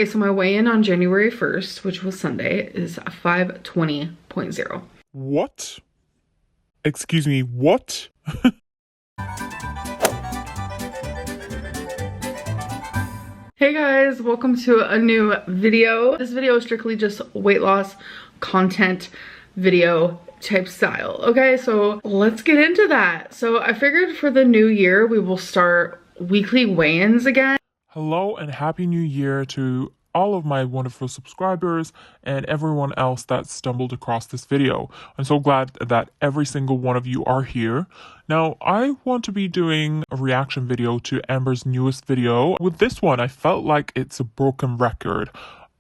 Okay, so my weigh-in on January 1st, which was Sunday, is 520.0. What? Excuse me, what? Hey guys, welcome to a new video. This video is strictly just weight loss content video type style. Okay, so let's get into that. So I figured for the new year, we will start weekly weigh-ins again. Hello and happy new year to all of my wonderful subscribers and everyone else that stumbled across this video. I'm so glad that every single one of you are here. Now, I want to be doing a reaction video to Amber's newest video. With this one, I felt like it's a broken record.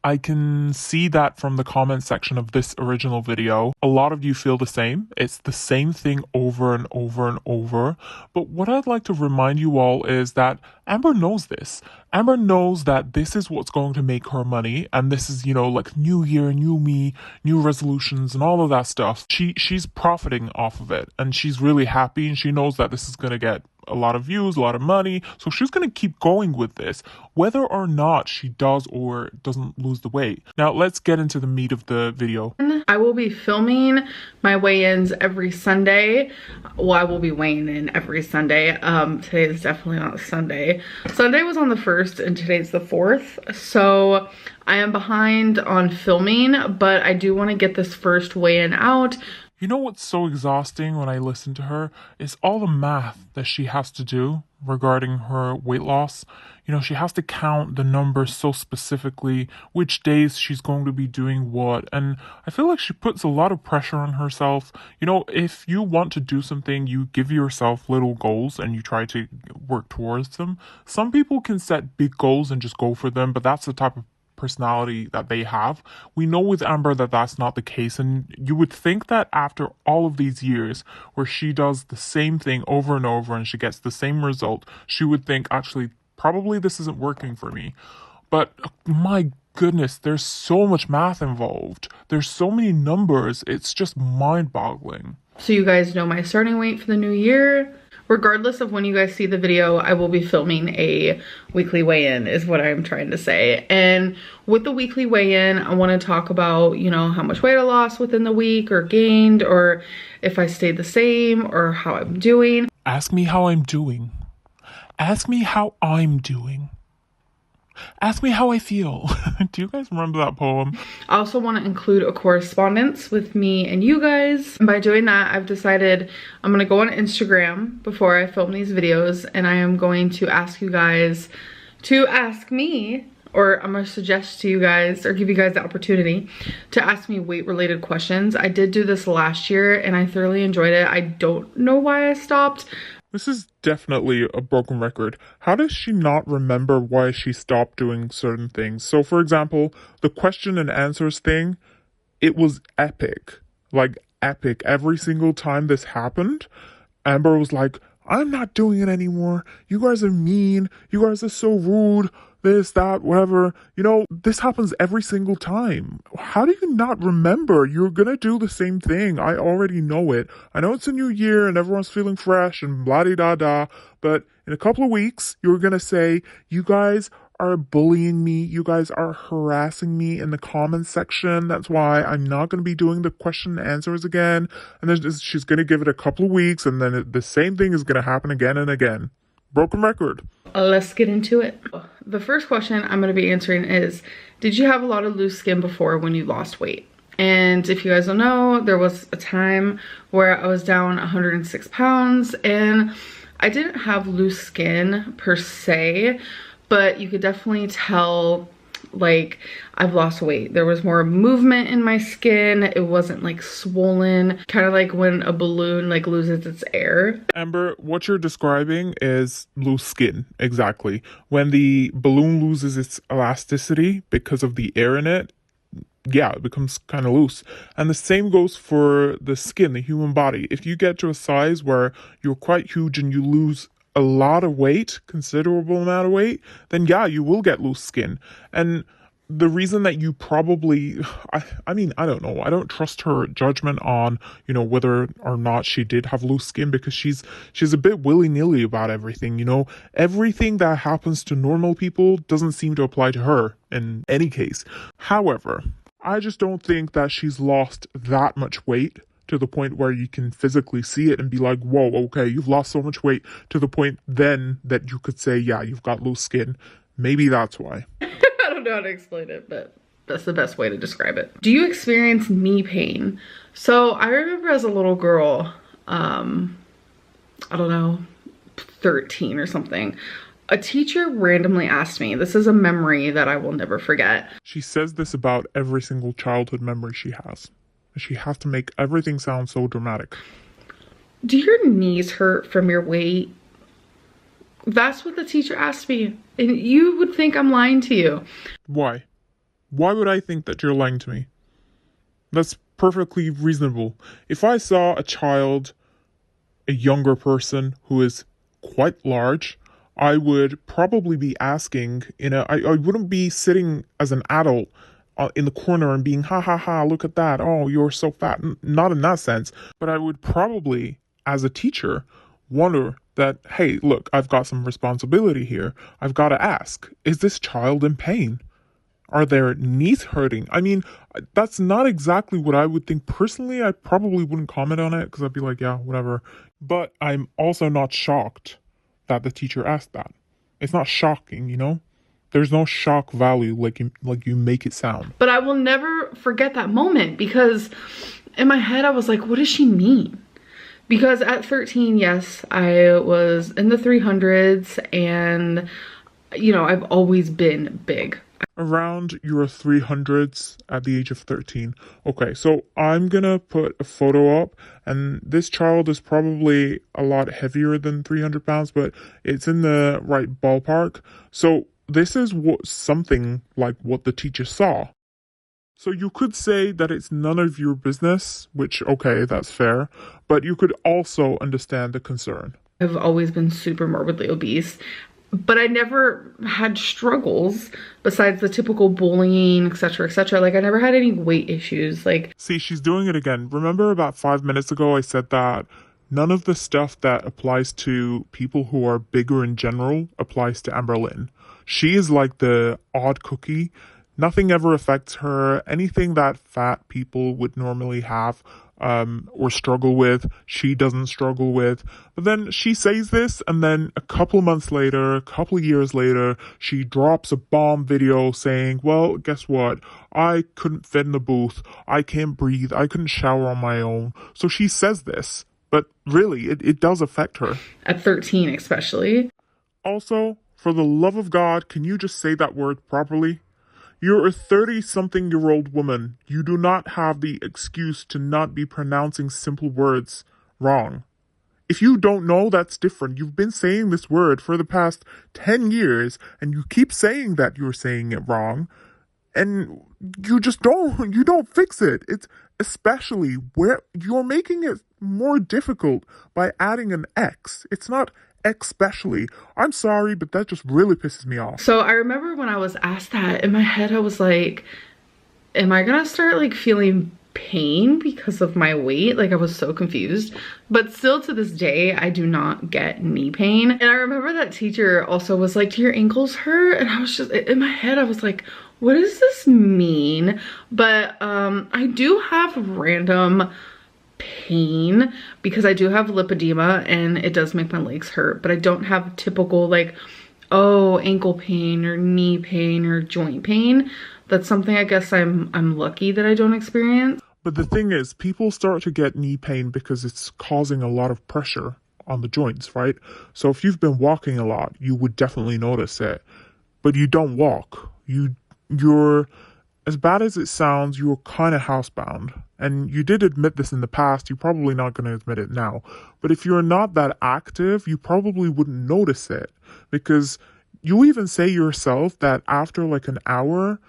I can see that from the comment section of this original video. A lot of you feel the same. It's the same thing over and over and over. But what I'd like to remind you all is that Amber knows this. Amber knows that this is what's going to make her money. And this is, like new year, new me, new resolutions and all of that stuff. She's profiting off of it. And she's really happy and she knows that this is going to get a lot of views, a lot of money. So she's going to keep going with this, whether or not she does or doesn't lose the weight. Now, let's get into the meat of the video. I will be filming my weigh-ins every Sunday. Well, I will be weighing in every Sunday. Today is definitely not Sunday. Sunday was on the 1st and today's the 4th. So I am behind on filming, but I do want to get this first weigh-in out. You know what's so exhausting when I listen to her is all the math that she has to do regarding her weight loss. She has to count the numbers so specifically, which days she's going to be doing what. And I feel like she puts a lot of pressure on herself. If you want to do something, you give yourself little goals and you try to work towards them. Some people can set big goals and just go for them, but that's the type of personality that they have. We know with Amber that that's not the case, and you would think that after all of these years where she does the same thing over and over and she gets the same result, she would think, actually, probably this isn't working for me. But my goodness, there's so much math involved. There's so many numbers. It's just mind-boggling. So you guys know my starting weight for the new year. Regardless of when you guys see the video, I will be filming a weekly weigh-in is what I'm trying to say. And with the weekly weigh-in, I want to talk about, how much weight I lost within the week or gained, or if I stayed the same or how I'm doing. Ask me how I'm doing. Ask me how I'm doing. Ask me how I feel. Do you guys remember that poem? I also want to include a correspondence with me and you guys. And by doing that, I've decided I'm going to go on Instagram before I film these videos, and I am going to ask you guys to ask me, or I'm going to suggest to you guys, or give you guys the opportunity to ask me weight related questions. I did do this last year and I thoroughly enjoyed it. I don't know why I stopped. This is definitely a broken record. How does she not remember why she stopped doing certain things? So, for example, the question and answers thing, it was epic. Like, epic. Every single time this happened, Amber was like, I'm not doing it anymore. You guys are mean. You guys are so rude. This, that, whatever. This happens every single time. How do you not remember? You're gonna do the same thing. I already know it. I know it's a new year and everyone's feeling fresh and blah-de-da-da, but in a couple of weeks, you're gonna say, you guys are bullying me. You guys are harassing me in the comments section. That's why I'm not going to be doing the question and answers again. And then she's going to give it a couple of weeks, and then the same thing is going to happen again and again. Broken record. Let's get into it. The first question I'm going to be answering is, did you have a lot of loose skin before when you lost weight? And if you guys don't know, there was a time where I was down 106 pounds and I didn't have loose skin per se, but you could definitely tell like I've lost weight. There was more movement in my skin. It wasn't like swollen, kind of like when a balloon like loses its air. Amber, what you're describing is loose skin. Exactly. When the balloon loses its elasticity because of the air in it, yeah, it becomes kind of loose. And the same goes for the skin, the human body. If you get to a size where you're quite huge and you lose a lot of weight, considerable amount of weight, then yeah, you will get loose skin. And the reason that you probably, I mean, I don't know. I don't trust her judgment on, whether or not she did have loose skin, because she's a bit willy-nilly about everything, Everything that happens to normal people doesn't seem to apply to her in any case. However, I just don't think that she's lost that much weight to the point where you can physically see it and be like, whoa, okay, you've lost so much weight, to the point then that you could say, yeah, you've got loose skin. Maybe that's why. I don't know how to explain it, but that's the best way to describe it. Do you experience knee pain? So I remember as a little girl, I don't know, 13 or something, a teacher randomly asked me, this is a memory that I will never forget. She says this about every single childhood memory she has. She has to make everything sound so dramatic. Do your knees hurt from your weight? That's what the teacher asked me. And you would think I'm lying to you. Why? Why would I think that you're lying to me? That's perfectly reasonable. If I saw a child, a younger person who is quite large, I would probably be asking, I wouldn't be sitting as an adult in the corner and being, ha ha ha, look at that. Oh, you're so fat. Not in that sense. But I would probably, as a teacher, wonder that, hey, look, I've got some responsibility here. I've got to ask, is this child in pain? Are their knees hurting? I mean, that's not exactly what I would think. Personally, I probably wouldn't comment on it because I'd be like, yeah, whatever. But I'm also not shocked that the teacher asked that. It's not shocking, There's no shock value like you make it sound. But I will never forget that moment, because in my head I was like, what does she mean? Because at 13, yes, I was in the 300s and, I've always been big. Around your 300s at the age of 13. Okay, so I'm gonna put a photo up, and this child is probably a lot heavier than 300 pounds, but it's in the right ballpark. So this is something like what the teacher saw. So you could say that it's none of your business, which, okay, that's fair, but you could also understand the concern. I've always been super morbidly obese, but I never had struggles besides the typical bullying, etc., etc. Like, I never had any weight issues. Like, see, she's doing it again. Remember about 5 minutes ago I said that none of the stuff that applies to people who are bigger in general applies to Amberlynn. She is like the odd cookie. Nothing ever affects her. Anything that fat people would normally have or struggle with, she doesn't struggle with. But then she says this, and then a couple months later, a couple of years later, she drops a bomb video saying, well, guess what? I couldn't fit in the booth. I can't breathe. I couldn't shower on my own. So she says this, but really, it does affect her. At 13 especially. Also, for the love of God, can you just say that word properly? You're a 30-something-year-old woman. You do not have the excuse to not be pronouncing simple words wrong. If you don't know, that's different. You've been saying this word for the past 10 years, and you keep saying that you're saying it wrong, and you don't fix it. It's especially where you're making it more difficult by adding an X. It's not especially. I'm sorry, but that just really pisses me off. So I remember when I was asked that, in my head I was like, am I gonna start like feeling pain because of my weight? Like, I was so confused. But still to this day, I do not get knee pain. And I remember that teacher also was like, do your ankles hurt? And I was just, in my head I was like, what does this mean? But I do have random pain because I do have lipedema and it does make my legs hurt, but I don't have typical like, oh, ankle pain or knee pain or joint pain. That's something I guess I'm lucky that I don't experience. But the thing is, people start to get knee pain because it's causing a lot of pressure on the joints, right? So if you've been walking a lot, you would definitely notice it. But you don't walk. You're, as bad as it sounds, you're kind of housebound. And you did admit this in the past, you're probably not going to admit it now. But if you're not that active, you probably wouldn't notice it. Because you even say yourself that after like an hour,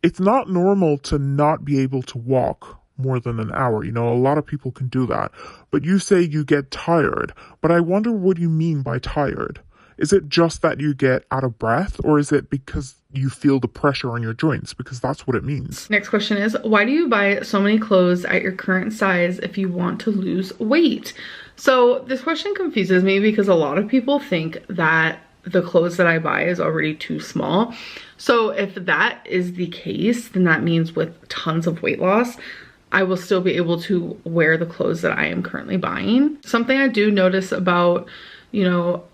it's not normal to not be able to walk more than an hour. A lot of people can do that. But you say you get tired. But I wonder what you mean by tired. Is it just that you get out of breath, or is it because you feel the pressure on your joints? Because that's what it means. Next question is, why do you buy so many clothes at your current size if you want to lose weight? So this question confuses me because a lot of people think that the clothes that I buy is already too small. So if that is the case, then that means with tons of weight loss, I will still be able to wear the clothes that I am currently buying. Something I do notice about, you know,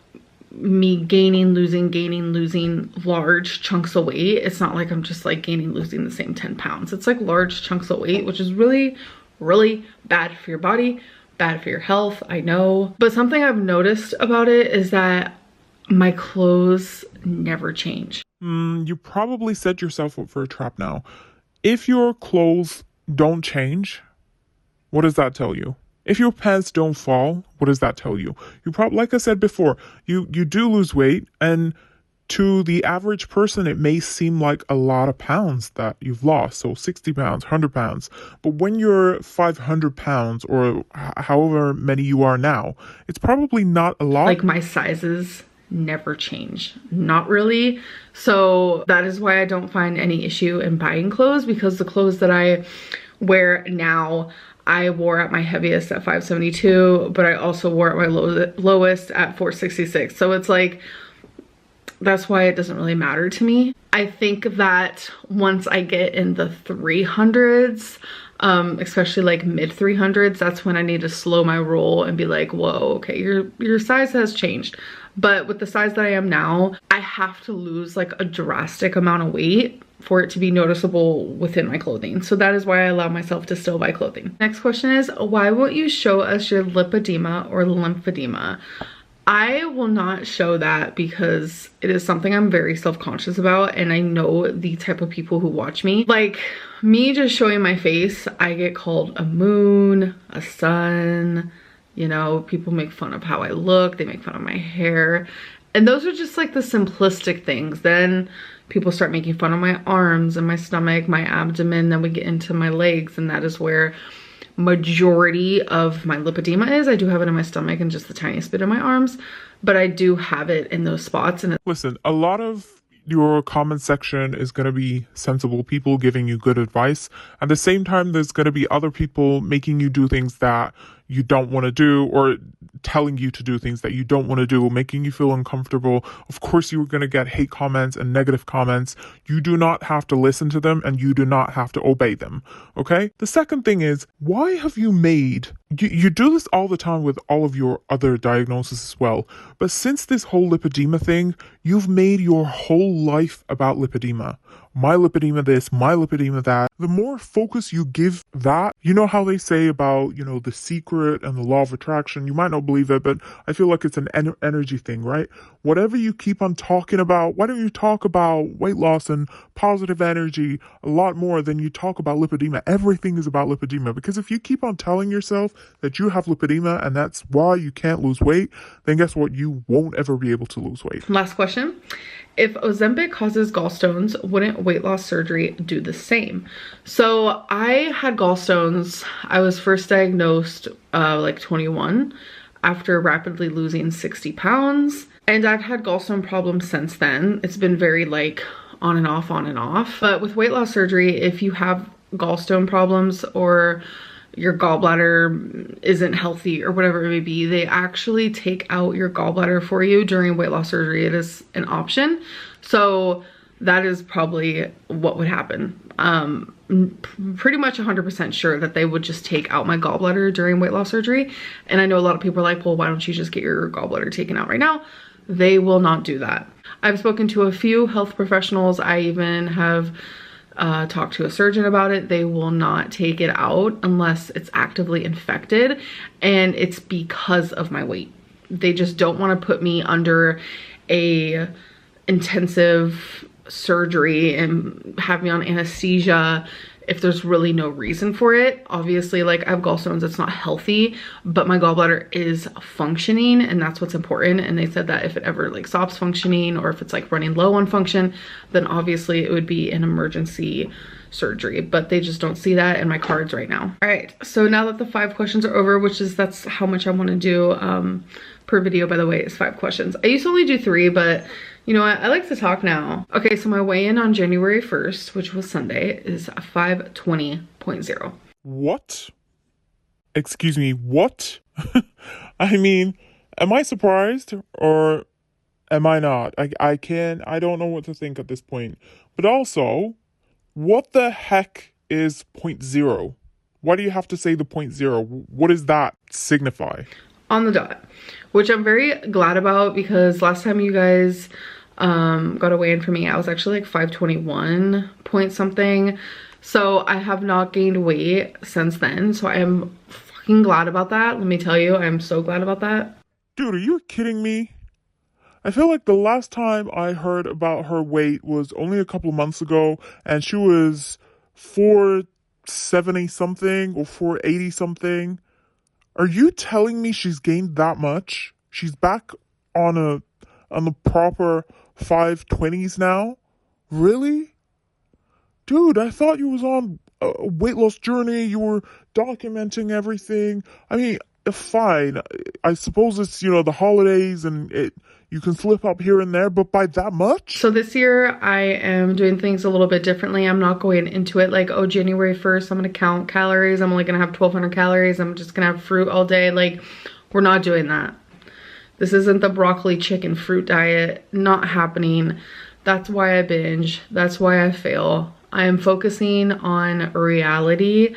me gaining, losing large chunks of weight. It's not like I'm just like losing the same 10 pounds. It's like large chunks of weight, which is really, really bad for your body, bad for your health, I know. But something I've noticed about it is that my clothes never change. You probably set yourself up for a trap now. If your clothes don't change, what does that tell you? If your pants don't fall, what does that tell you? You probably, like I said before, you do lose weight, and to the average person, it may seem like a lot of pounds that you've lost. So 60 pounds, 100 pounds. But when you're 500 pounds or however many you are now, it's probably not a lot. Like my sizes never change, not really. So that is why I don't find any issue in buying clothes, because the clothes that I wear now, I wore at my heaviest at 572, but I also wore at my lowest at 466. So it's like, that's why it doesn't really matter to me. I think that once I get in the 300s, especially like mid 300s, that's when I need to slow my roll and be like, whoa, okay, your size has changed. But with the size that I am now, I have to lose like a drastic amount of weight for it to be noticeable within my clothing. So that is why I allow myself to still buy clothing. Next question is, why won't you show us your lipedema or lymphedema? I will not show that because it is something I'm very self-conscious about, and I know the type of people who watch me. Like me just showing my face, I get called a moon, a sun, you know, people make fun of how I look, they make fun of my hair. And those are just like the simplistic things. Then people start making fun of my arms and my stomach, my abdomen, then we get into my legs, and that is where majority of my lipedema is. I do have it in my stomach and just the tiniest bit in my arms, but I do have it in those spots. And listen, a lot of your comment section is going to be sensible people giving you good advice. At the same time, there's going to be other people making you do things that you don't want to do, or telling you to do things that you don't want to do, making you feel uncomfortable. Of course, you're going to get hate comments and negative comments. You do not have to listen to them, and you do not have to obey them. Okay? The second thing is, why have you made, you do this all the time with all of your other diagnoses as well, but since this whole lipedema thing, you've made your whole life about lipedema. My lipedema this, my lipedema that. The more focus you give that, you know how they say about, you know, The Secret and the law of attraction, you might not believe it, but I feel like it's an energy thing, right? Whatever you keep on talking about, why don't you talk about weight loss and positive energy a lot more than you talk about lipedema? Everything is about lipedema, because if you keep on telling yourself that you have lipedema and that's why you can't lose weight, then guess what? You won't ever be able to lose weight. Last question. If Ozempic causes gallstones, wouldn't weight loss surgery do the same? So I had gallstones. I was first diagnosed like 21 after rapidly losing 60 pounds. And I've had gallstone problems since then. It's been very like on and off, on and off. But with weight loss surgery, if you have gallstone problems or your gallbladder isn't healthy or whatever it may be, they actually take out your gallbladder for you during weight loss surgery. It is an option. So that is probably what would happen. Pretty much 100% sure that they would just take out my gallbladder during weight loss surgery. And I know a lot of people are like, well, why don't you just get your gallbladder taken out right now? They will not do that. I've spoken to a few health professionals. I even have talked to a surgeon about it. They will not take it out unless it's actively infected, and it's because of my weight. They just don't want to put me under a intensive surgery and have me on anesthesia if there's really no reason for it. Obviously, like I have gallstones, it's not healthy, but my gallbladder is functioning, and that's what's important. And they said that if it ever like stops functioning, or if it's like running low on function, then obviously it would be an emergency surgery, but they just don't see that in my cards right now. All right, so now that the 5 questions are over, which is that's how much I want to do per video, by the way, is 5 questions. I used to only do 3, but you know what? I like to talk now. Okay, so my weigh-in on January 1st, which was Sunday, is 520.0. What? Excuse me, what? I mean, am I surprised or am I not? I don't know what to think at this point. But also, what the heck is 0.0? Why do you have to say the 0.0? What does that signify? On the dot, which I'm very glad about, because last time you guys got a weigh-in for me, I was actually like 521 point something. So I have not gained weight since then. So I am fucking glad about that. Let me tell you, I'm so glad about that. Dude, are you kidding me? I feel like the last time I heard about her weight was only a couple of months ago, and she was 470 something or 480 something. Are you telling me she's gained that much? She's back on the proper 520s now? Really? Dude, I thought you was on a weight loss journey. You were documenting everything. I mean, fine. I suppose it's, the holidays and you can slip up here and there, but by that much? So this year I am doing things a little bit differently. I'm not going into it like, oh, January 1st, I'm going to count calories. I'm only going to have 1,200 calories. I'm just going to have fruit all day. Like, we're not doing that. This isn't the broccoli, chicken, fruit diet. Not happening. That's why I binge. That's why I fail. I am focusing on reality,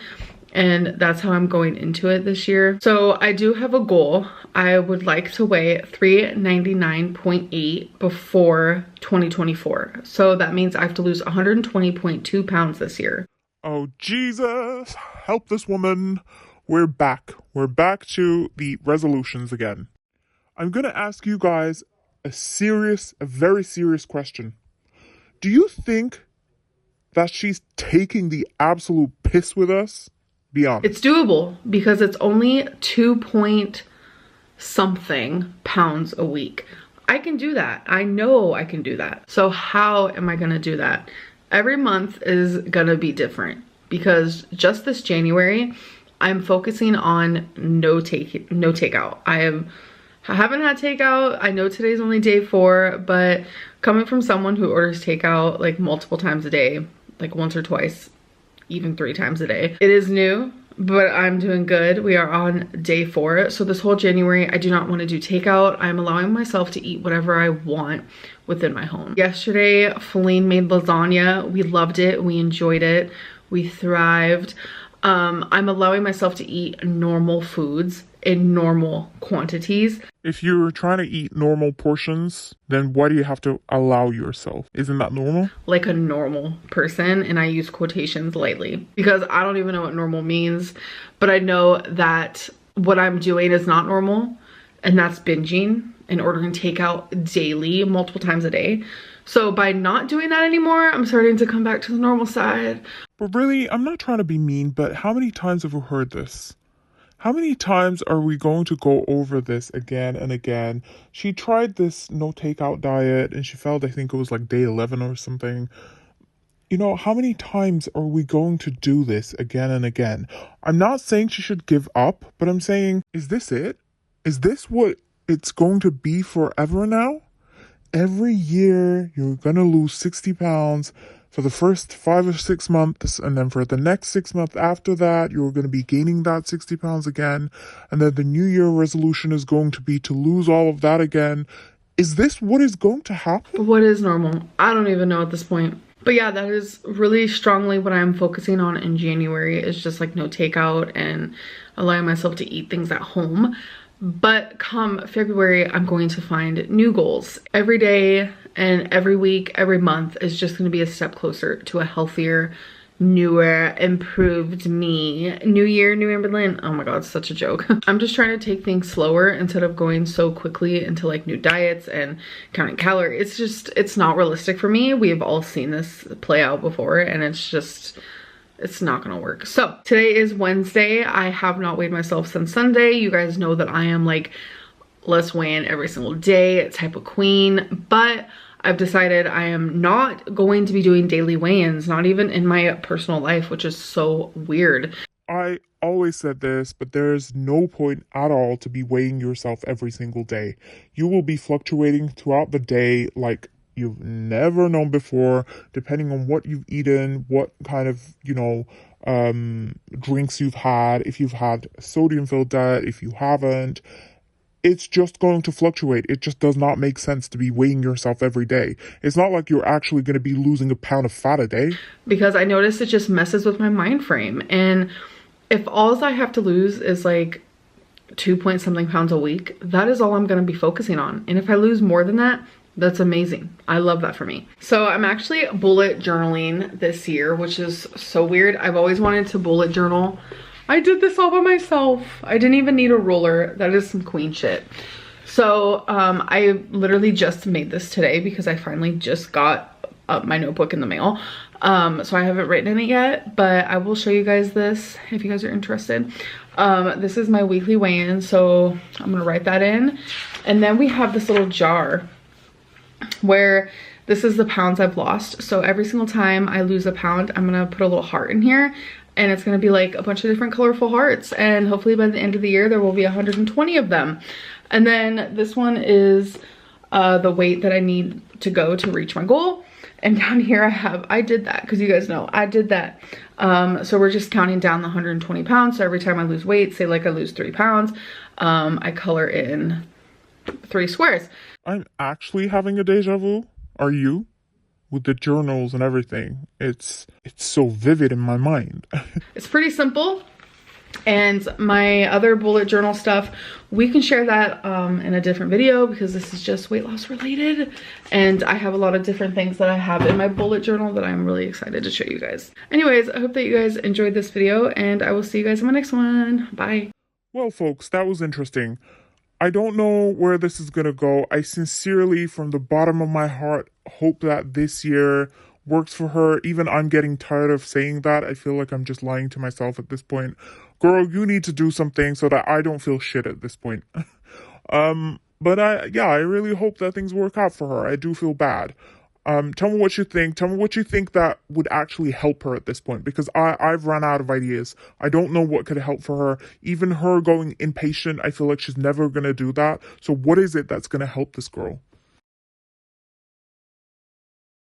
and that's how I'm going into it this year. So I do have a goal. I would like to weigh 399.8 before 2024. So that means I have to lose 120.2 pounds this year. Oh, Jesus, help this woman. We're back. We're back to the resolutions again. I'm going to ask you guys a very serious question. Do you think that she's taking the absolute piss with us? Be honest. It's doable because it's only 2 point something pounds a week. I can do that. I know I can do that. So how am I going to do that? Every month is going to be different, because just this January, I'm focusing on no takeout. I haven't had takeout. I know today's only day 4, but coming from someone who orders takeout like multiple times a day, like once or twice, even 3 times a day, it is new, but I'm doing good. We are on day 4. So this whole January, I do not want to do takeout. I'm allowing myself to eat whatever I want within my home. Yesterday, Feline made lasagna. We loved it. We enjoyed it. We thrived. I'm allowing myself to eat normal foods in normal quantities. If you're trying to eat normal portions, then why do you have to allow yourself? Isn't that normal? Like a normal person, and I use quotations lightly because I don't even know what normal means, but I know that what I'm doing is not normal, and that's binging and ordering takeout daily, multiple times a day. So by not doing that anymore, I'm starting to come back to the normal side. But really, I'm not trying to be mean, but how many times have we heard this? How many times are we going to go over this again and again? She tried this no takeout diet and she failed. I think it was like day 11 or something. How many times are we going to do this again and again? I'm not saying she should give up, but I'm saying, is this it? Is this what it's going to be forever now? Every year you're going to lose 60 pounds for the first 5 or 6 months, and then for the next 6 months after that, you're going to be gaining that 60 pounds again, and then the New Year resolution is going to be to lose all of that again. Is this what is going to happen? What is normal? I don't even know at this point. But yeah, that is really strongly what I'm focusing on in January, is just like no takeout and allowing myself to eat things at home. But come February, I'm going to find new goals. Every day and every week, every month is just going to be a step closer to a healthier, newer, improved me. New year, new Amberlynn. Oh my god, such a joke. I'm just trying to take things slower instead of going so quickly into like new diets and counting calories. It's not realistic for me. We've all seen this play out before, and it's not gonna work. So today is Wednesday. I have not weighed myself since Sunday. You guys know that I am like, let's weigh in every single day type of queen, but I've decided I am not going to be doing daily weigh-ins, not even in my personal life, which is so weird. I always said this, but there's no point at all to be weighing yourself every single day. You will be fluctuating throughout the day like you've never known before, depending on what you've eaten, what kind of, drinks you've had, if you've had sodium-filled diet, if you haven't. It's just going to fluctuate. It just does not make sense to be weighing yourself every day. It's not like you're actually going to be losing a pound of fat a day. Because I noticed it just messes with my mind frame. And if all I have to lose is like 2 point something pounds a week, that is all I'm going to be focusing on. And if I lose more than that, that's amazing. I love that for me. So I'm actually bullet journaling this year, which is so weird. I've always wanted to bullet journal. I did this all by myself. I didn't even need a ruler. That is some queen shit. So I literally just made this today because I finally just got my notebook in the mail. So I haven't written in it yet, but I will show you guys this if you guys are interested. This is my weekly weigh-in, so I'm gonna write that in. And then we have this little jar where this is the pounds I've lost. So every single time I lose a pound, I'm gonna put a little heart in here. And it's gonna be like a bunch of different colorful hearts. And hopefully by the end of the year, there will be 120 of them. And then this one is the weight that I need to go to reach my goal. And down here I did that, because you guys know I did that. So we're just counting down the 120 pounds. So every time I lose weight, say like I lose 3 pounds, I color in 3 squares. I'm actually having a deja vu. Are you? With the journals and everything. It's so vivid in my mind. It's pretty simple. And my other bullet journal stuff, we can share that in a different video, because this is just weight loss related. And I have a lot of different things that I have in my bullet journal that I'm really excited to show you guys. Anyways, I hope that you guys enjoyed this video, and I will see you guys in my next one. Bye. Well, folks, that was interesting. I don't know where this is going to go. I sincerely, from the bottom of my heart, hope that this year works for her. Even I'm getting tired of saying that. I feel like I'm just lying to myself at this point. Girl, you need to do something so that I don't feel shit at this point. But I really hope that things work out for her. I do feel bad. Tell me what you think. Tell me what you think that would actually help her at this point, because I've run out of ideas. I don't know what could help for her. Even her going inpatient, I feel like she's never going to do that. So what is it that's going to help this girl?